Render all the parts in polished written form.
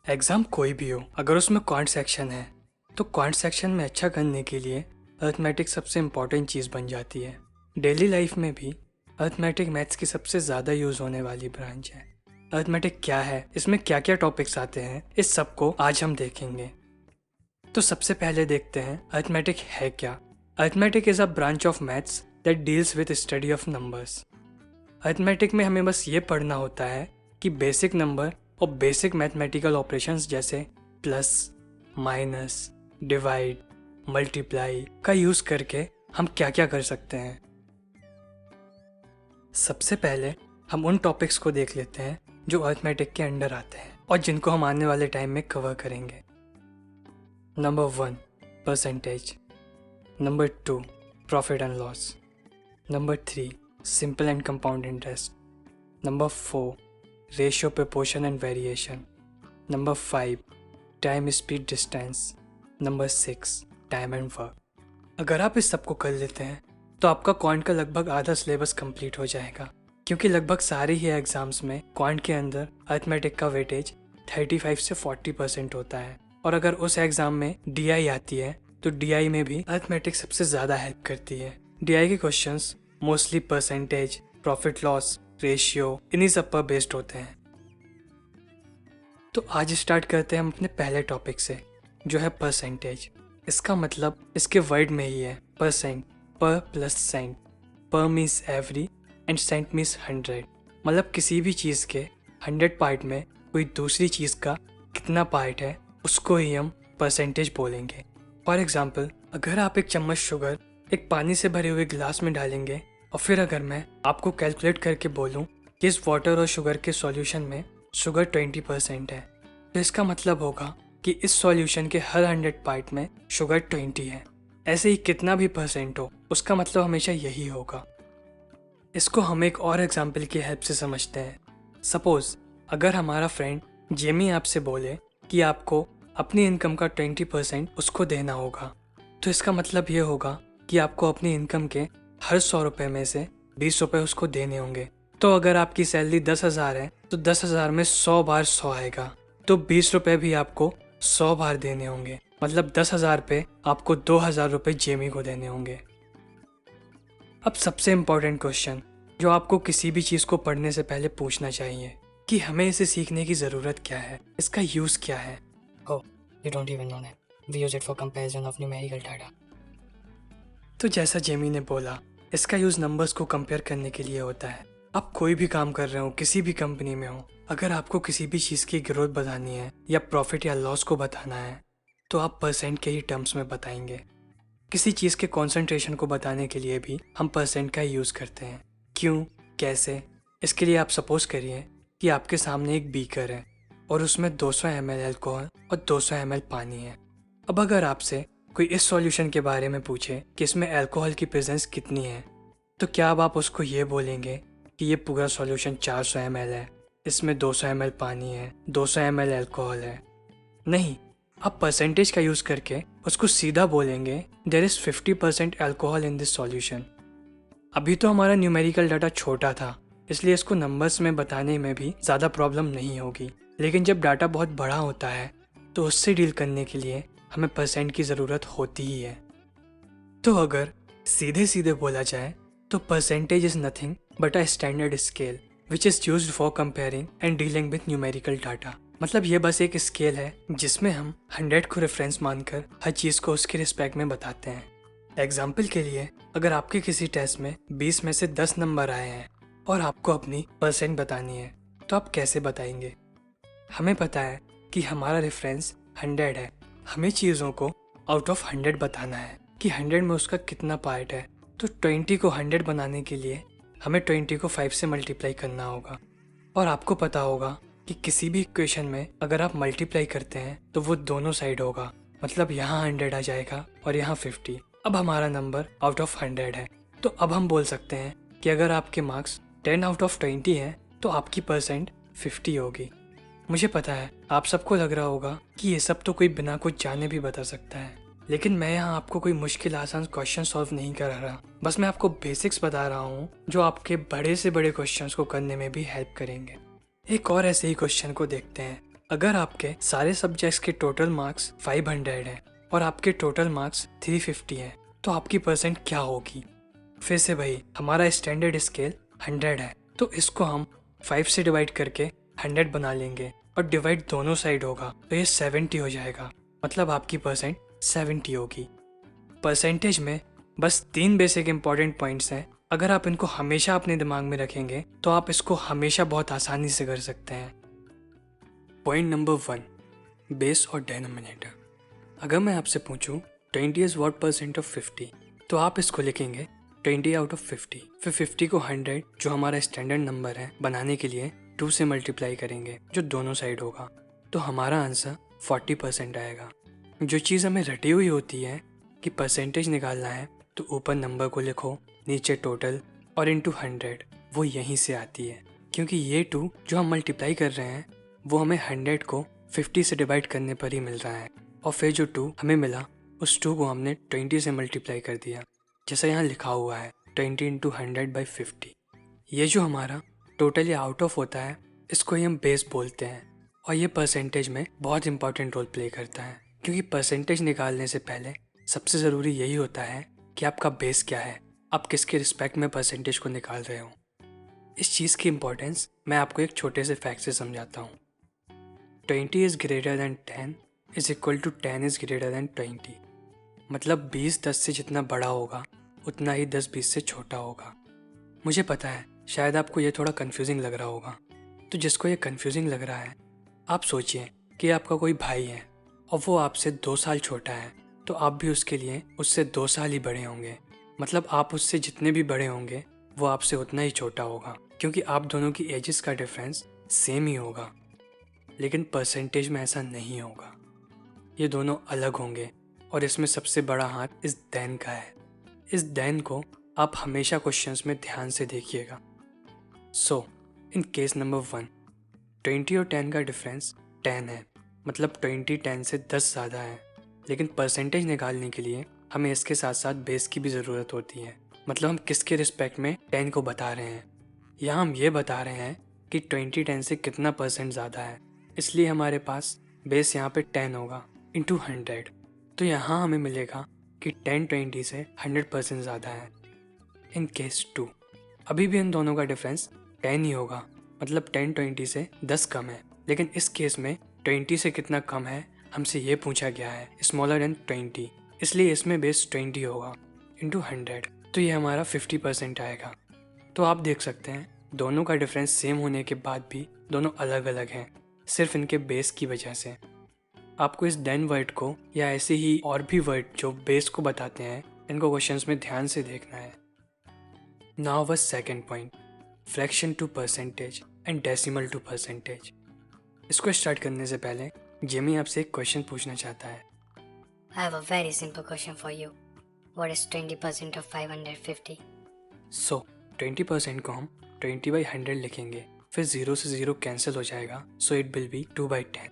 Exam कोई भी हो, अगर उसमें क्वांट सेक्शन है तो क्वांट सेक्शन में अच्छा करने के लिए अर्थमेटिक सबसे इम्पॉर्टेंट चीज़ बन जाती है। डेली लाइफ में भी अर्थमेटिक मैथ्स की सबसे ज़्यादा यूज़ होने वाली ब्रांच है। अर्थमेटिक क्या है, इसमें क्या क्या टॉपिक्स आते हैं, इस सब को आज हम देखेंगे। तो सबसे पहले देखते हैं अर्थमेटिक है क्या। Arithmetic is a branch of maths that deals with study of numbers. Arithmetic में हमें बस ये पढ़ना होता है कि बेसिक नंबर और बेसिक मैथमेटिकल ऑपरेशंस जैसे प्लस, माइनस, डिवाइड, मल्टीप्लाई का यूज़ करके हम क्या क्या कर सकते हैं। सबसे पहले हम उन टॉपिक्स को देख लेते हैं जो अर्थमेटिक के अंडर आते हैं और जिनको हम आने वाले टाइम में कवर करेंगे। Number 1 percentage, number 2 profit and loss, number 3 simple and compound interest, number 4 ratio proportion and variation, number 5 time speed distance, number 6 time and work. अगर आप इस सब को कर लेते हैं तो आपका क्वांट का लगभग आधा सिलेबस कंप्लीट हो जाएगा, क्योंकि लगभग सारे ही एग्जाम्स में क्वांट के अंदर अर्थमेटिक का वेटेज 35 से 40% होता है। और अगर उस एग्जाम में डीआई आती है तो डीआई में भी अर्थमेटिक सबसे ज़्यादा हेल्प करती है। डीआई के questions mostly percentage, profit loss, ratio, इन्हीं सब पर बेस्ड होते हैं। तो आज स्टार्ट करते हैं हम अपने पहले टॉपिक से, जो है परसेंटेज। इसका मतलब इसके वर्ड में ही है, परसेंट, पर plus cent. Per means every and cent means 100। मतलब किसी भी चीज़ के 100 पार्ट में कोई दूसरी चीज़ का कितना पार्ट है उसको ही हम परसेंटेज बोलेंगे। फॉर एग्जाम्पल, अगर आप एक चम्मच शुगर एक पानी से भरे हुए गिलास में डालेंगे और फिर अगर मैं आपको कैलकुलेट करके बोलूं कि इस वाटर और शुगर के सॉल्यूशन में शुगर 20% है, तो इसका मतलब होगा कि इस सॉल्यूशन के हर 100 पार्ट में शुगर 20 है। ऐसे ही कितना भी परसेंट हो उसका मतलब हमेशा यही होगा। इसको हम एक और एग्जाम्पल की हेल्प से समझते हैं। सपोज अगर हमारा फ्रेंड जेमी आपसे बोले कि आपको अपनी इनकम का 20% उसको देना होगा, तो इसका मतलब ये होगा कि आपको अपनी इनकम के हर 100 रुपये में से 20 रुपये उसको देने होंगे। तो अगर आपकी सैलरी 10,000 है तो 10,000 में 100 बार 100 आएगा, तो 20 रुपये भी आपको 100 बार देने होंगे। मतलब 10,000 पे आपको 2,000 रुपये जेमी को देने होंगे। अब सबसे इम्पोर्टेंट क्वेश्चन जो आपको किसी भी चीज़ को पढ़ने से पहले पूछना चाहिए कि हमें इसे सीखने की ज़रूरत क्या है, इसका यूज़ क्या है। Oh, you don't even know that. We use it for comparison of numerical data. तो जैसा जेमी ने बोला, इसका यूज़ नंबर्स को कंपेयर करने के लिए होता है। आप कोई भी काम कर रहे हो, किसी भी कंपनी में हो, अगर आपको किसी भी चीज़ की ग्रोथ बतानी है या प्रॉफिट या लॉस को बताना है तो आप परसेंट के ही टर्म्स में बताएंगे। किसी चीज़ के कॉन्सेंट्रेशन को बताने के लिए भी हम परसेंट का ही यूज़ करते हैं। क्यों, कैसे? इसके लिए आप सपोज करिए कि आपके सामने एक बीकर है और उसमें 200 ml अल्कोहल और 200 ml पानी है। अब अगर आपसे कोई इस सॉल्यूशन के बारे में पूछे कि इसमें अल्कोहल की प्रेजेंस कितनी है, तो क्या अब आप उसको ये बोलेंगे कि ये पूरा सॉल्यूशन 400 ml है, इसमें 200 ml पानी है, 200 ml अल्कोहल है? नहीं, आप परसेंटेज का यूज़ करके उसको सीधा बोलेंगे there is 50% alcohol in this solution. अभी तो हमारा न्यूमेरिकल डाटा छोटा था, इसलिए इसको नंबर्स में बताने में भी ज़्यादा प्रॉब्लम नहीं होगी, लेकिन जब डाटा बहुत बड़ा होता है तो उससे डील करने के लिए हमें परसेंट की ज़रूरत होती ही है। तो अगर सीधे सीधे बोला जाए तो percentage is nothing but a standard scale which is used for comparing and dealing with numerical data. मतलब ये बस एक स्केल है जिसमें हम 100 को रेफरेंस मानकर हर चीज़ को उसके रिस्पेक्ट में बताते हैं। एग्जाम्पल के लिए, अगर आपके किसी टेस्ट में 20 में से 10 नंबर आए हैं और आपको अपनी परसेंट बतानी है, तो आप कैसे बताएंगे? हमें पता है कि हमारा रेफरेंस 100 है, हमें चीज़ों को आउट ऑफ 100 बताना है कि 100 में उसका कितना पार्ट है। तो 20 को 100 बनाने के लिए हमें 20 को 5 से मल्टीप्लाई करना होगा। और आपको पता होगा कि किसी भी इक्वेशन में अगर आप मल्टीप्लाई करते हैं तो वो दोनों साइड होगा, मतलब यहाँ 100 आ जाएगा और यहाँ 50। अब हमारा नंबर आउट ऑफ 100 है, तो अब हम बोल सकते हैं कि अगर आपके मार्क्स 10 आउट ऑफ 20 है तो आपकी परसेंट 50 होगी। मुझे पता है आप सबको लग रहा होगा कि ये सब तो कोई बिना कुछ जाने भी बता सकता है, लेकिन मैं यहाँ आपको कोई मुश्किल आसान क्वेश्चन सॉल्व नहीं करा रहा, बस मैं आपको बेसिक्स बता रहा हूँ जो आपके बड़े से बड़े क्वेश्चंस को करने में भी हेल्प करेंगे। एक और ऐसे ही क्वेश्चन को देखते हैं। अगर आपके सारे सब्जेक्ट्स के टोटल मार्क्स 500 हैं और आपके टोटल मार्क्स 350 हैं तो आपकी परसेंट क्या होगी? फिर से भाई, हमारा स्टैंडर्ड स्केल 100 है तो इसको हम 5 से डिवाइड करके 100 बना लेंगे और डिवाइड दोनों साइड होगा तो ये 70 हो जाएगा। मतलब आपकी परसेंट 70 होगी। परसेंटेज में बस 3 बेसिक इंपॉर्टेंट पॉइंट्स हैं। अगर आप इनको हमेशा अपने दिमाग में रखेंगे तो आप इसको हमेशा बहुत आसानी से कर सकते हैं। पॉइंट नंबर 1, बेस और डिनोमिनेटर। अगर मैं आपसे पूछूं 20 इज व्हाट परसेंट ऑफ 50 तो आप इसको लिखेंगे 20 आउट ऑफ 50। फिर 50 को 100 जो हमारा स्टैंडर्ड नंबर है बनाने के लिए 2 से मल्टीप्लाई करेंगे जो दोनों साइड होगा तो हमारा आंसर 40% आएगा। जो चीज़ हमें रटी हुई होती है कि परसेंटेज निकालना है तो ऊपर नंबर को लिखो, नीचे टोटल और इंटू 100, वो यहीं से आती है क्योंकि ये 2 जो हम मल्टीप्लाई कर रहे हैं वो हमें 100 को 50 से डिवाइड करने पर ही मिल रहा है और फिर जो 2 हमें मिला उस 2 को हमने 20 से मल्टीप्लाई कर दिया, जैसा यहाँ लिखा हुआ है 20 इंटू 100/50। ये जो हमारा टोटल या आउट ऑफ होता है इसको ही हम बेस बोलते हैं और ये परसेंटेज में बहुत इंपॉर्टेंट रोल प्ले करता है क्योंकि परसेंटेज निकालने से पहले सबसे ज़रूरी यही होता है कि आपका बेस क्या है, आप किसके रिस्पेक्ट में परसेंटेज को निकाल रहे हो। इस चीज़ की इम्पोर्टेंस मैं आपको एक छोटे से फैक्ट से समझाता हूँ। 20 is greater than 10 is equal to 10 is greater than 20। मतलब 20 10 से जितना बड़ा होगा उतना ही 10 20 से छोटा होगा। मुझे पता है शायद आपको ये थोड़ा कन्फ्यूजिंग लग रहा होगा, तो जिसको ये कन्फ्यूजिंग लग रहा है आप सोचिए कि आपका कोई भाई है और वो आपसे 2 साल छोटा है तो आप भी उसके लिए उससे 2 साल ही बड़े होंगे। मतलब आप उससे जितने भी बड़े होंगे वो आपसे उतना ही छोटा होगा क्योंकि आप दोनों की एजेस का डिफरेंस सेम ही होगा। लेकिन परसेंटेज में ऐसा नहीं होगा, ये दोनों अलग होंगे और इसमें सबसे बड़ा हाथ इस देन का है। इस देन को आप हमेशा क्वेश्चंस में ध्यान से देखिएगा। सो इन केस नंबर 1 20 और 10 का डिफरेंस 10 है, मतलब 20 10 से 10 ज़्यादा है। लेकिन परसेंटेज निकालने के लिए हमें इसके साथ साथ बेस की भी ज़रूरत होती है। मतलब हम किसके रिस्पेक्ट में 10 को बता रहे हैं। यहाँ हम ये बता रहे हैं कि 20 10 से कितना परसेंट ज़्यादा है, इसलिए हमारे पास बेस यहाँ पे 10 होगा इंटू 100। तो यहाँ हमें मिलेगा कि 10 20 से 100% ज़्यादा है। इन केस 2 अभी भी इन दोनों का डिफरेंस 10 ही होगा, मतलब 10 20 से 10 कम है। लेकिन इस केस में 20 से कितना कम है हमसे ये पूछा गया है, स्मॉलर देन 20, इसलिए इसमें बेस 20 होगा इंटू 100। तो ये हमारा 50% आएगा। तो आप देख सकते हैं दोनों का डिफरेंस सेम होने के बाद भी दोनों अलग अलग हैं, सिर्फ इनके बेस की वजह से। आपको इस देन वर्ड को या ऐसे ही और भी वर्ड जो बेस को बताते हैं इनको क्वेश्चंस में ध्यान से देखना है। Now our second point, fraction to percentage and decimal to percentage. इसको स्टार्ट करने से पहले जेमी आपसे एक क्वेश्चन पूछना चाहता है। I have a very simple question for you. What is 20% of 550? सो 20% को हम 20/100 लिखेंगे, फिर 0 से 0 कैंसिल हो जाएगा, सो इट विल बी 2/10।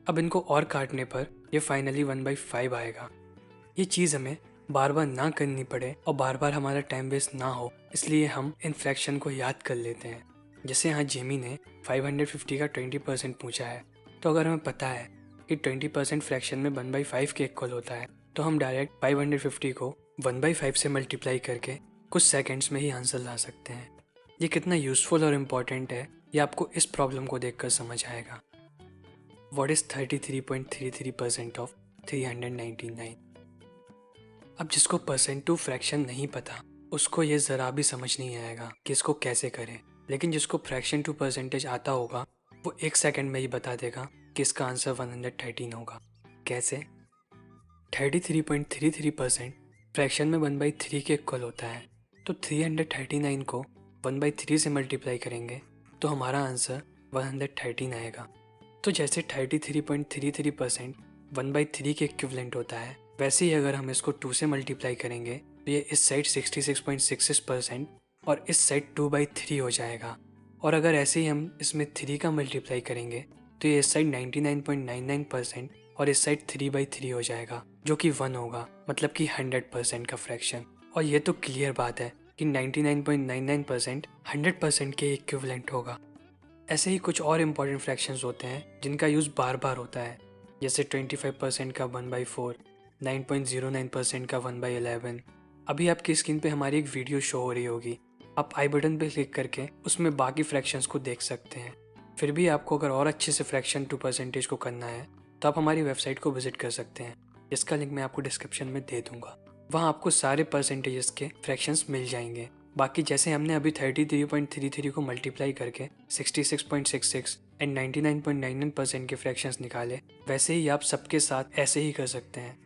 अब इनको और काटने पर ये फाइनली 1/5 आएगा। ये चीज़ हमें बार बार ना करनी पड़े और बार बार हमारा टाइम वेस्ट ना हो, इसलिए हम इन फ्रैक्शन को याद कर लेते हैं। जैसे यहाँ जेमी ने 550 का 20% पूछा है, तो अगर हमें पता है कि 20% फ्रैक्शन में 1/5 के इक्वल होता है तो हम डायरेक्ट 550 को 1/5 से मल्टीप्लाई करके कुछ सेकंड्स में ही आंसर ला सकते हैं। ये कितना यूज़फुल और इम्पॉर्टेंट है ये आपको इस प्रॉब्लम को देखकर समझ आएगा। What is 33.33% of 399? अब जिसको परसेंट टू फ्रैक्शन नहीं पता उसको ये ज़रा भी समझ नहीं आएगा कि इसको कैसे करें, लेकिन जिसको फ्रैक्शन टू परसेंटेज आता होगा वो 1 सेकंड में ही बता देगा कि इसका आंसर 113 होगा। कैसे? 33.33% फ्रैक्शन में 1/3 के इक्वल होता है, तो 339 को 1/3 से मल्टीप्लाई करेंगे तो हमारा आंसर 113 आएगा। तो जैसे 33.33% 1/3 के इक्विवेलेंट होता है, वैसे ही अगर हम इसको 2 से मल्टीप्लाई करेंगे तो ये इस साइड 66.66% और इस साइड 2/3 हो जाएगा। और अगर ऐसे ही हम इसमें 3 का मल्टीप्लाई करेंगे तो ये इस साइड 99.99% और इस साइड 3/3 हो जाएगा, जो कि 1 होगा, मतलब कि 100% का फ्रैक्शन। और ये तो क्लियर बात है कि 99.99% 100% के इक्विवेलेंट होगा। ऐसे ही कुछ और इम्पॉर्टेंट फ्रैक्शंस होते हैं जिनका यूज़ बार बार होता है, जैसे 25% का 1/4, 9.09% का 1/11। अभी आपकी स्क्रीन पे हमारी एक वीडियो शो हो रही होगी, आप आई बटन पे क्लिक करके उसमें बाकी फ्रैक्शंस को देख सकते हैं। फिर भी आपको अगर और अच्छे से फ्रैक्शन टू परसेंटेज को करना है तो आप हमारी वेबसाइट को विजिट कर सकते हैं, जिसका लिंक मैं आपको डिस्क्रिप्शन में दे दूंगा। वहाँ आपको सारे परसेंटेजेस के फ्रैक्शंस मिल जाएंगे। बाकी जैसे हमने अभी 33.33 को मल्टीप्लाई करके 66.66 एंड 99.99% के फ्रैक्शंस निकाले, वैसे ही आप सबके साथ ऐसे ही कर सकते हैं।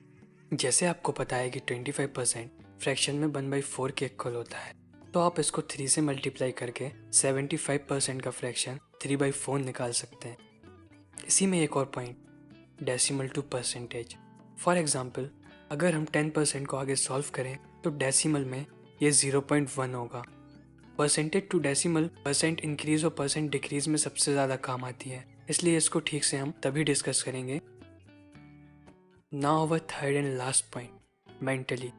जैसे आपको पता है कि 25% फ्रैक्शन में 1/4 के इक्वल होता है, तो आप इसको 3 से मल्टीप्लाई करके 75% का फ्रैक्शन 3/4 निकाल सकते हैं। इसी में एक और point, decimal to percentage. For example, अगर हम 10% को आगे सॉल्व करें तो डेसिमल में ये 0.1 होगा। Percentage to decimal percent increase और परसेंट डिक्रीज में सबसे ज़्यादा काम आती है, इसलिए इसको ठीक से हम तभी डिस्कस करेंगे। Now our third and last point, mentally.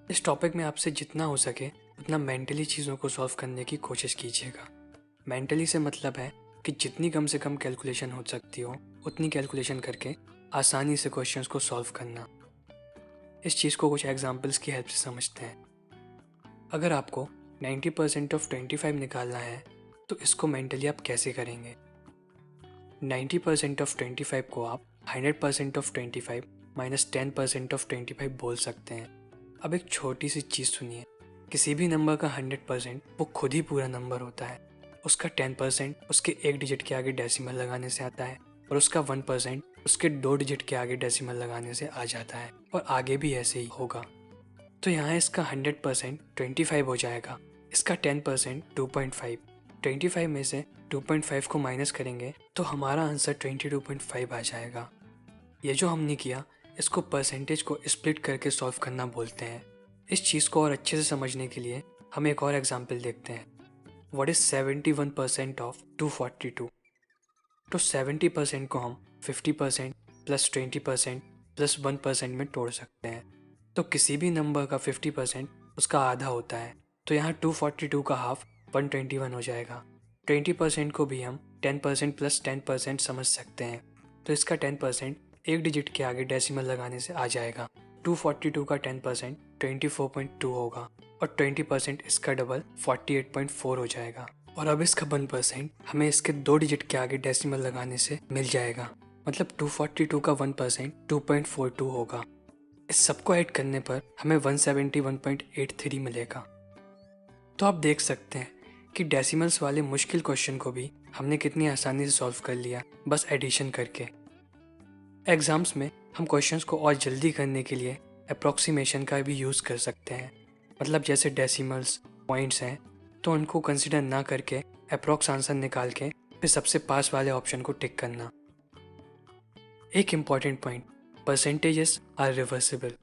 इस टॉपिक में आपसे जितना हो सके उतना मेंटली चीज़ों को सॉल्व करने की कोशिश कीजिएगा। मेंटली से मतलब है कि जितनी कम से कम कैलकुलेशन हो सकती हो उतनी कैलकुलेशन करके आसानी से क्वेश्चंस को सॉल्व करना। इस चीज़ को कुछ एग्जांपल्स की हेल्प से समझते हैं। अगर आपको 90% ऑफ 25 निकालना है तो इसको मेंटली आप कैसे करेंगे? 90% ऑफ 25 को आप 100% ऑफ 25 माइनस 10% ऑफ 25 बोल सकते हैं। अब एक छोटी सी चीज़ सुनिए, किसी भी नंबर का 100% वो खुद ही पूरा नंबर होता है। उसका 10% उसके एक डिजिट के आगे डेसिमल लगाने से आता है, और उसका 1% उसके 2 डिजिट के आगे डेसिमल लगाने से आ जाता है, और आगे भी ऐसे ही होगा। तो यहाँ इसका 100% 25 हो जाएगा, इसका 10% 2.5। 25 में से 2.5 को माइनस करेंगे तो हमारा आंसर 22.5 आ जाएगा। ये जो हमने किया इसको परसेंटेज को स्प्लिट करके सॉल्व करना बोलते हैं। इस चीज़ को और अच्छे से समझने के लिए हम एक और एग्जाम्पल देखते हैं। What is 71% of 242? तो 70% को हम 50% प्लस 20% प्लस 1% में तोड़ सकते हैं। तो किसी भी नंबर का 50% उसका आधा होता है, तो यहाँ 242 का हाफ 121 हो जाएगा। 20% को भी हम 10% प्लस 10% समझ सकते हैं, तो इसका 10% एक डिजिट के आगे डेसिमल लगाने से आ जाएगा। 242 का 10% 24.2 होगा, और 20% इसका डबल 48.4 हो जाएगा। और अब इसका 1% हमें इसके 2 डिजिट के आगे डेसिमल लगाने से मिल जाएगा, मतलब 242 का 1% 2.42 होगा। इस सबको ऐड करने पर हमें 171.83 मिलेगा। तो आप देख सकते हैं कि डेसिमल्स वाले मुश्किल क्वेश्चन को भी हमने कितनी आसानी से सॉल्व कर लिया, बस एडिशन करके। एग्जाम्स में हम क्वेश्चंस को और जल्दी करने के लिए अप्रॉक्सीमेशन का भी यूज़ कर सकते हैं। मतलब जैसे डेसिमल्स पॉइंट्स हैं तो उनको कंसिडर ना करके अप्रॉक्स आंसर निकाल के फिर सबसे पास वाले ऑप्शन को टिक करना। एक important point, percentages are reversible.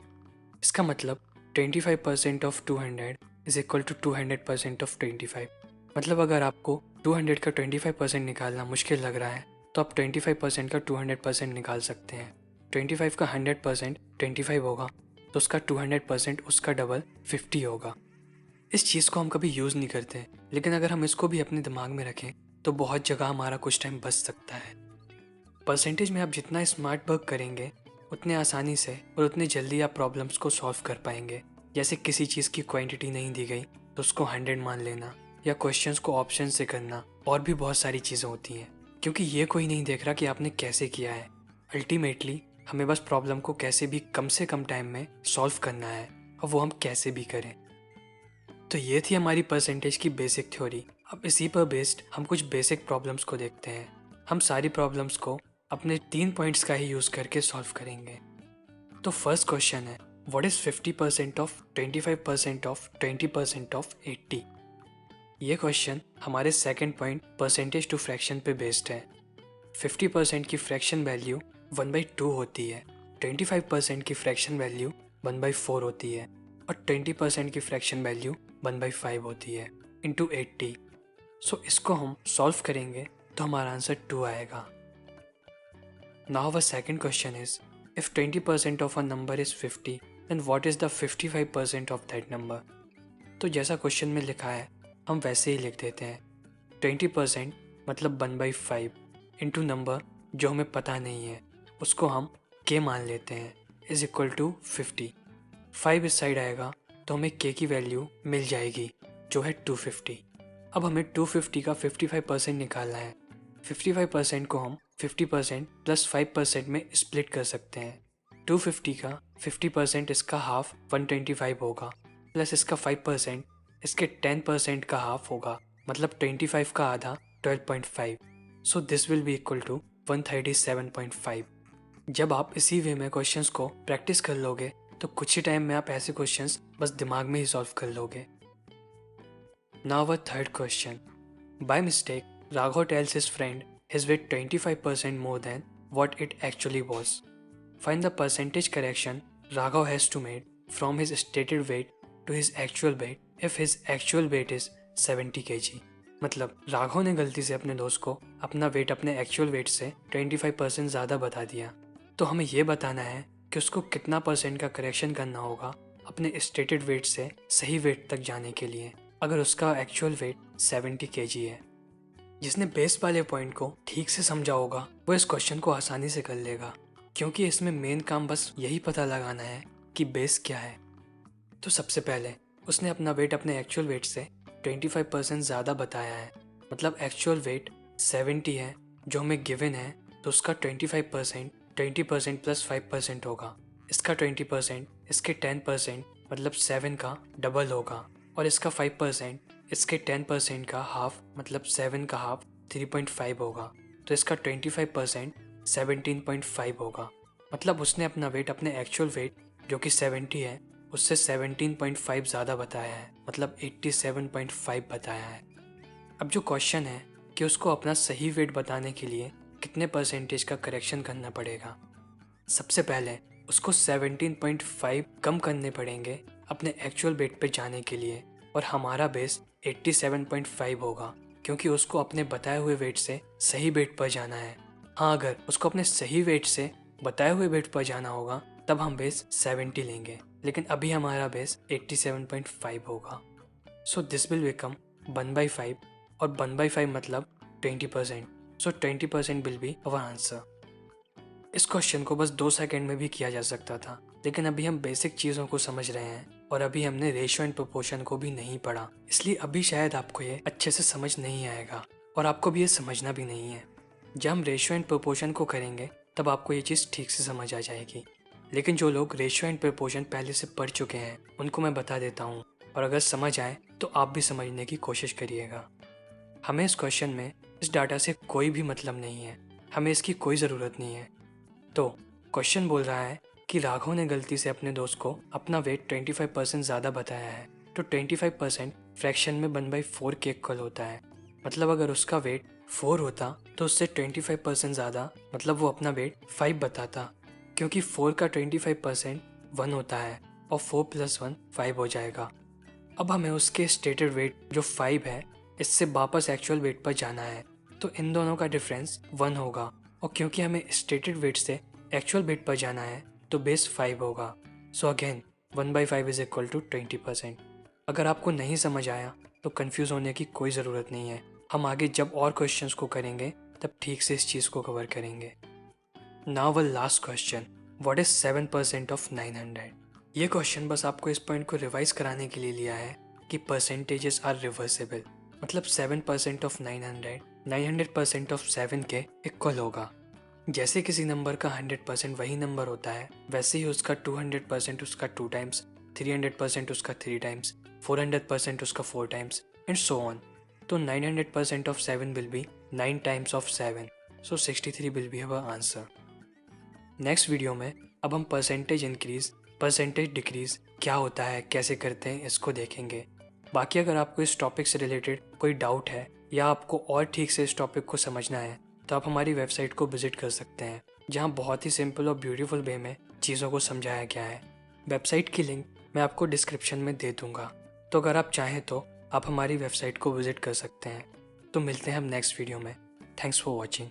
इसका मतलब 25% of 200 is equal to 200% of 25। मतलब अगर आपको 200 का 25% निकालना मुश्किल लग रहा है तो आप 25% का 200% निकाल सकते हैं। 25 का 100% 25 होगा, तो उसका 200% उसका डबल 50 होगा। इस चीज़ को हम कभी यूज़ नहीं करते, लेकिन अगर हम इसको भी अपने दिमाग में रखें तो बहुत जगह हमारा कुछ टाइम बच सकता है। परसेंटेज में आप जितना स्मार्ट वर्क करेंगे उतने आसानी से और उतने जल्दी आप प्रॉब्लम्स को सॉल्व कर पाएंगे। जैसे किसी चीज़ की क्वांटिटी नहीं दी गई तो उसको 100 मान लेना, या क्वेश्चंस को ऑप्शन से करना, और भी बहुत सारी चीज़ें होती हैं, क्योंकि ये कोई नहीं देख रहा कि आपने कैसे किया है। अल्टीमेटली हमें बस प्रॉब्लम को कैसे भी कम से कम टाइम में सॉल्व करना है, और वो हम कैसे भी करें। तो ये थी हमारी परसेंटेज की बेसिक थ्योरी। अब इसी पर बेस्ड हम कुछ बेसिक प्रॉब्लम्स को देखते हैं। हम सारी प्रॉब्लम्स को अपने 3 पॉइंट्स का ही यूज़ करके सॉल्व करेंगे। तो फर्स्ट क्वेश्चन है, what is 50% of 25% of 20% of 80? ये क्वेश्चन हमारे second point percentage to fraction पे बेस्ड है। 50% की फ्रैक्शन वैल्यू 1/2 होती है, 25% की फ्रैक्शन वैल्यू 1/4 होती है, और 20% की फ्रैक्शन वैल्यू 1/5 होती है इंटू 80। सो इसको हम सॉल्व करेंगे तो हमारा आंसर 2 आएगा। Now our second question is, if 20% of a number is 50 then what is the 55% of that number? तो जैसा क्वेश्चन में लिखा है हम वैसे ही लिख देते हैं। 20% मतलब 1/5 इंटू नंबर जो हमें पता नहीं है उसको हम k मान लेते हैं इज इक्वल टू 50। 5 इस साइड आएगा तो हमें k की वैल्यू मिल जाएगी जो है 250। अब हमें 250 का 55% निकालना है। 55% को हम 50% प्लस 5% में स्प्लिट कर सकते हैं। 250 का 50% इसका हाफ 125 होगा, प्लस इसका 5% इसके 10% का हाफ होगा, मतलब 25 का आधा 12.5। So this will be equal to 137.5। जब आप इसी वे में क्वेश्चंस को प्रैक्टिस कर लोगे तो कुछ ही टाइम में आप ऐसे क्वेश्चंस बस दिमाग में ही सॉल्व कर लोगे। Now our third question. By mistake Raghav tells his friend his weight 25% more than what it actually was. Find the percentage correction Raghav has to make from his stated weight to his actual weight if his actual weight is 70 kg। मतलब राघव ने गलती से अपने दोस्त को अपना wait अपने actual wait से 25% ज़्यादा बता दिया, तो हमें ये बताना है कि उसको कितना परसेंट का करेक्शन करना होगा अपने स्टेटेड वेट से सही वेट तक जाने के लिए अगर उसका एक्चुअल वेट 70 kg है। जिसने बेस वाले पॉइंट को ठीक से समझा होगा वो इस क्वेश्चन को आसानी से कर लेगा, क्योंकि इसमें मेन काम बस यही पता लगाना है कि बेस क्या है। तो सबसे पहले उसने अपना वेट अपने एक्चुअल वेट से 25% ज़्यादा बताया है, मतलब एक्चुअल वेट 70 है जो हमें गिवन है, तो उसका 25% 20% प्लस 5% होगा। इसका 20% इसके 10% मतलब 7 का डबल होगा, और इसका 5% इसके 10% का हाफ मतलब 7 का हाफ 3.5 होगा, तो इसका 25% 17.5 होगा। मतलब उसने अपना वेट अपने एक्चुअल वेट जो कि 70 है उससे 17.5 ज़्यादा बताया है, मतलब 87.5 बताया है। अब जो क्वेश्चन है कि उसको अपना सही वेट बताने के लिए कितने परसेंटेज का करेक्शन करना पड़ेगा। सबसे पहले उसको 17.5 कम करने पड़ेंगे अपने एक्चुअल वेट पे जाने के लिए, और हमारा बेस 87.5 होगा क्योंकि उसको अपने बताए हुए वेट से सही वेट पर जाना है। हाँ, अगर उसको अपने सही वेट से बताए हुए वेट पर जाना होगा तब हम बेस 70 लेंगे, लेकिन अभी हमारा बेस 87.5 होगा। सो दिस विल बिकम 1/5, और 1/5 मतलब 20%। सो 20% विल बी अवर आंसर। इस क्वेश्चन को बस 2 सेकंड में भी किया जा सकता था, लेकिन अभी हम बेसिक चीज़ों को समझ रहे हैं और अभी हमने रेशियो एंड प्रोपोर्शन को भी नहीं पढ़ा, इसलिए अभी शायद आपको ये अच्छे से समझ नहीं आएगा और आपको भी ये समझना भी नहीं है। जब हम रेशियो एंड प्रोपोर्शन को करेंगे तब आपको ये चीज़ ठीक से समझ आ जाएगी। लेकिन जो लोग रेशियो एंड प्रोपोर्शन पहले से पढ़ चुके हैं उनको मैं बता देता हूँ, और अगर समझ आए तो आप भी समझने की कोशिश करिएगा। हमें इस क्वेश्चन में इस डाटा से कोई भी मतलब नहीं है, हमें इसकी कोई ज़रूरत नहीं है। तो क्वेश्चन बोल रहा है कि राघव ने गलती से अपने दोस्त को अपना वेट 25% ज़्यादा बताया है, तो 25% फ्रैक्शन में 1/4 के इक्वल होता है। मतलब अगर उसका वेट 4 होता तो उससे 25% ज़्यादा, मतलब वो अपना वेट 5 बताता, क्योंकि 4 का 25% 1 होता है और 4 + 1 5 हो जाएगा। अब हमें उसके स्टेटेड वेट जो 5 है इससे वापस एक्चुअल वेट पर जाना है, तो इन दोनों का डिफरेंस 1 होगा, और क्योंकि हमें स्टेटेड वेट से एक्चुअल वेट पर जाना है तो बेस 5 होगा। So again 1/5 is equal to 20%। अगर आपको नहीं समझ आया तो कंफ्यूज होने की कोई ज़रूरत नहीं है, हम आगे जब और क्वेश्चंस को करेंगे तब ठीक से इस चीज़ को कवर करेंगे। Now the last question, what is 7% of 900। ये क्वेश्चन बस आपको इस पॉइंट को रिवाइज कराने के लिए लिया है कि परसेंटेजेस आर रिवर्सेबल, मतलब 7% ऑफ 900 900% ऑफ 7 के इक्वल होगा। जैसे किसी नंबर का 100% वही नंबर होता है, वैसे ही उसका 200% उसका 2 टाइम्स, 300% उसका 3 टाइम्स, 400% उसका 4 टाइम्स एंड सो ऑन। तो 900% of 7 will be 9 times of 7, so 63 will be our answer. Next video में अब हम परसेंटेज इंक्रीज परसेंटेज डिक्रीज क्या होता है, कैसे करते हैं, इसको देखेंगे। बाकी अगर आपको इस टॉपिक से रिलेटेड कोई डाउट है या आपको और ठीक से इस टॉपिक को समझना है तो आप हमारी वेबसाइट को विजिट कर सकते हैं, जहां बहुत ही सिंपल और ब्यूटीफुल वे में चीज़ों को समझाया गया है। वेबसाइट की लिंक मैं आपको डिस्क्रिप्शन में दे दूंगा, तो अगर आप चाहें तो आप हमारी वेबसाइट को विजिट कर सकते हैं। तो मिलते हैं हम नेक्स्ट वीडियो में। Thanks for watching.